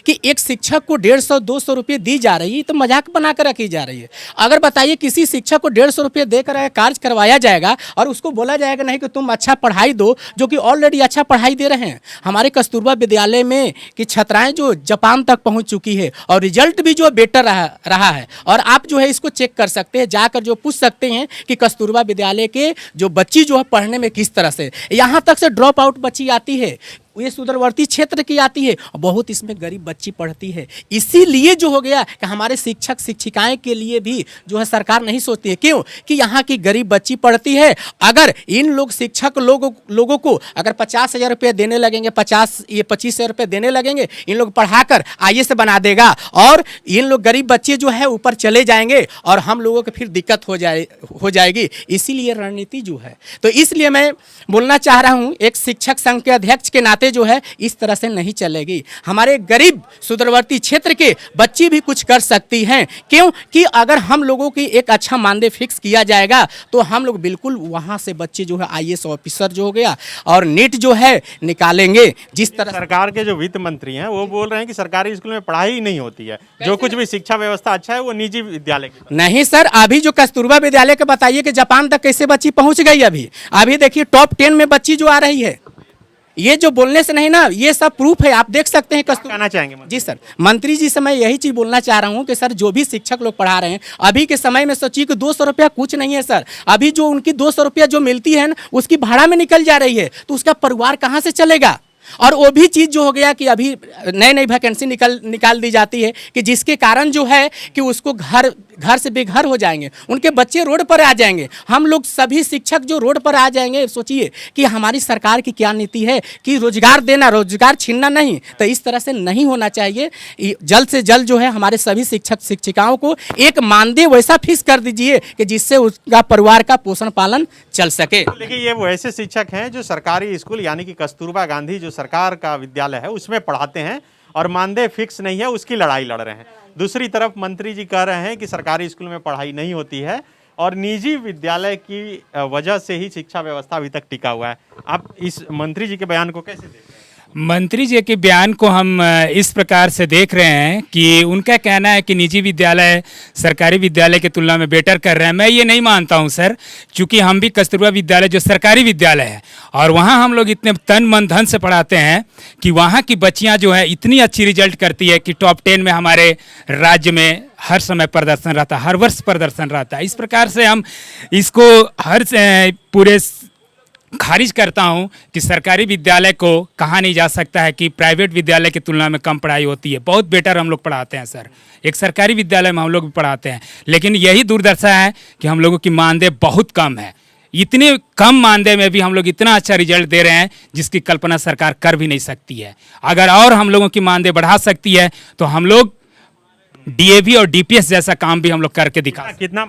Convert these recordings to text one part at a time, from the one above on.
कि एक शिक्षक को 150-200 रुपये दी जा रही है, तो मजाक बनाकर रखी जा रही है। अगर बताइए किसी शिक्षक को 150 रुपये देकर कार्य करवाया जाएगा और उसको बोला जाएगा नहीं कि तुम अच्छा पढ़ाई दो, जो कि ऑलरेडी अच्छा पढ़ाई दे रहे हैं। हमारे कस्तूरबा विद्यालय में कि छात्राएं जो जापान तक पहुंच चुकी है और रिजल्ट भी जो बेटर रहा है। और आप जो है इसको चेक कर सकते हैं, जाकर जो पूछ सकते हैं कि कस्तूरबा विद्यालय के जो बच्ची जो है पढ़ने में किस तरह से, यहाँ तक से ड्रॉप आउट बच्ची आती है, ये सुदूरवर्ती क्षेत्र की आती है, बहुत इसमें गरीब बच्ची पढ़ती है। इसीलिए जो हो गया कि हमारे शिक्षक शिक्षिकाएं के लिए भी जो है सरकार नहीं सोचती है। क्यों? कि यहाँ की गरीब बच्ची पढ़ती है। अगर इन लोग शिक्षक लोगों को अगर 50,000 रुपये देने लगेंगे, 25,000 रुपये देने लगेंगे, इन लोग पढ़ाकर IAS बना देगा और इन लोग गरीब बच्चे जो है ऊपर चले जाएंगे और हम लोगों को फिर दिक्कत हो जाएगी। इसीलिए रणनीति जो है, तो इसलिए मैं बोलना चाह रहा हूँ, एक शिक्षक संघ के अध्यक्ष के नाते जो है इस तरह से नहीं चलेगी। हमारे गरीब सुदूरवर्ती क्षेत्र के बच्चे भी कुछ कर सकती हैं। क्यों? कि अगर हम लोगों की एक अच्छा मानदेय फिक्स किया जाएगा तो हम लोग बिल्कुल वहां से बच्चे जो है IAS ऑफिसर जो हो गया और नीट जो है निकालेंगे। जिस तरह सरकार के जो वित्त मंत्री हैं वो बोल रहे हैं कि सरकारी स्कूल में पढ़ाई ही नहीं होती है, जो कुछ भी शिक्षा व्यवस्था अच्छा है वो निजी विद्यालय की। नहीं सर, अभी जो कस्तूरबा विद्यालय के बताइए कि जापान तक कैसे बच्ची पहुंच गई। अभी देखिए टॉप 10 में बच्ची जो आ रही है। ये जो बोलने से नहीं ना, ये सब प्रूफ है, आप देख सकते हैं। कहना चाहेंगे जी सर, मंत्री जी से मैं यही चीज बोलना चाह रहा हूँ कि सर जो भी शिक्षक लोग पढ़ा रहे हैं अभी के समय में, सोचिए कि 200 रुपया कुछ नहीं है सर। अभी जो उनकी 200 रुपया जो मिलती है ना, उसकी भाड़ा में निकल जा रही है, तो उसका परिवार कहाँ से चलेगा। और वो भी चीज़ जो हो गया कि अभी नई वैकेंसी निकाल दी जाती है कि जिसके कारण जो है कि उसको घर से बेघर हो जाएंगे, उनके बच्चे रोड पर आ जाएंगे, हम लोग सभी शिक्षक जो रोड पर आ जाएंगे। सोचिए कि हमारी सरकार की क्या नीति है कि रोजगार देना, रोजगार छीनना नहीं। तो इस तरह से नहीं होना चाहिए। जल्द से जल्द जो है हमारे सभी शिक्षक शिक्षिकाओं को एक मानदेय वैसा फिक्स कर दीजिए कि जिससे उसका परिवार का पोषण पालन चल सके। लेकिन ये वो ऐसे शिक्षक हैं जो सरकारी स्कूल यानी कि कस्तूरबा गांधी जो सरकार का विद्यालय है उसमें पढ़ाते हैं और मानदेय फिक्स नहीं है, उसकी लड़ाई लड़ रहे हैं। दूसरी तरफ मंत्री जी कह रहे हैं कि सरकारी स्कूल में पढ़ाई नहीं होती है और निजी विद्यालय की वजह से ही शिक्षा व्यवस्था अभी तक टिका हुआ है। आप इस मंत्री जी के बयान को कैसे देखते हैं? मंत्री जी के बयान को हम इस प्रकार से देख रहे हैं कि उनका कहना है कि निजी विद्यालय सरकारी विद्यालय की तुलना में बेटर कर रहे हैं। मैं ये नहीं मानता हूं सर, क्योंकि हम भी कस्तूरबा विद्यालय जो सरकारी विद्यालय है और वहां हम लोग इतने तन मन धन से पढ़ाते हैं कि वहां की बच्चियां जो है इतनी अच्छी रिजल्ट करती है कि टॉप 10 में हमारे राज्य में हर समय प्रदर्शन रहता है, हर वर्ष प्रदर्शन रहता है। इस प्रकार से हम इसको हर पूरे खारिज करता हूं कि सरकारी विद्यालय को कहा नहीं जा सकता है कि प्राइवेट विद्यालय की तुलना में कम पढ़ाई होती है। बहुत बेटर हम लोग पढ़ाते हैं सर, एक सरकारी विद्यालय में हम लोग भी पढ़ाते हैं। लेकिन यही दुर्दशा है कि हम लोगों की मानदेय बहुत कम है। इतने कम मानदेय में भी हम लोग इतना अच्छा रिजल्ट दे रहे हैं जिसकी कल्पना सरकार कर भी नहीं सकती है। अगर और हम लोगों की मानदेय बढ़ा सकती है तो हम लोग DAV और DPS जैसा काम भी हम लोग करके दिखा। कितना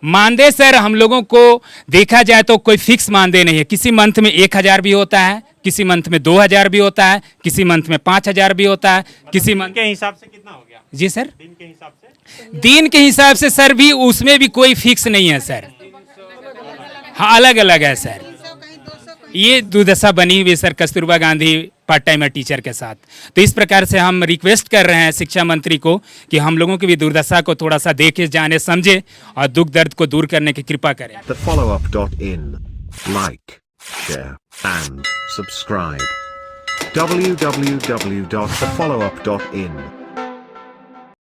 मानदेय सर हम लोगों को देखा जाए तो कोई फिक्स मानदेय नहीं है। किसी मंथ में 1,000 भी होता है, किसी मंथ में 2,000 भी होता है, किसी मंथ में 5,000 भी होता है, किसी मंथ के हिसाब से कितना हो गया? जी सर, दिन के हिसाब से, दिन के हिसाब से सर भी उसमें भी कोई फिक्स नहीं है सर। हाँ, अलग अलग है सर। ये दुर्दशा बनी हुई sir Kasturba Gandhi part timer teacher के साथ। तो इस प्रकार से हम रिक्वेस्ट कर रहे हैं शिक्षा मंत्री को कि हम लोगों की भी दुर्दशा को थोड़ा सा देखे, जाने, समझे और दुख दर्द को दूर करने की कृपा करें। TheFollowUp.in, like, share and subscribe. www.thefollowup.in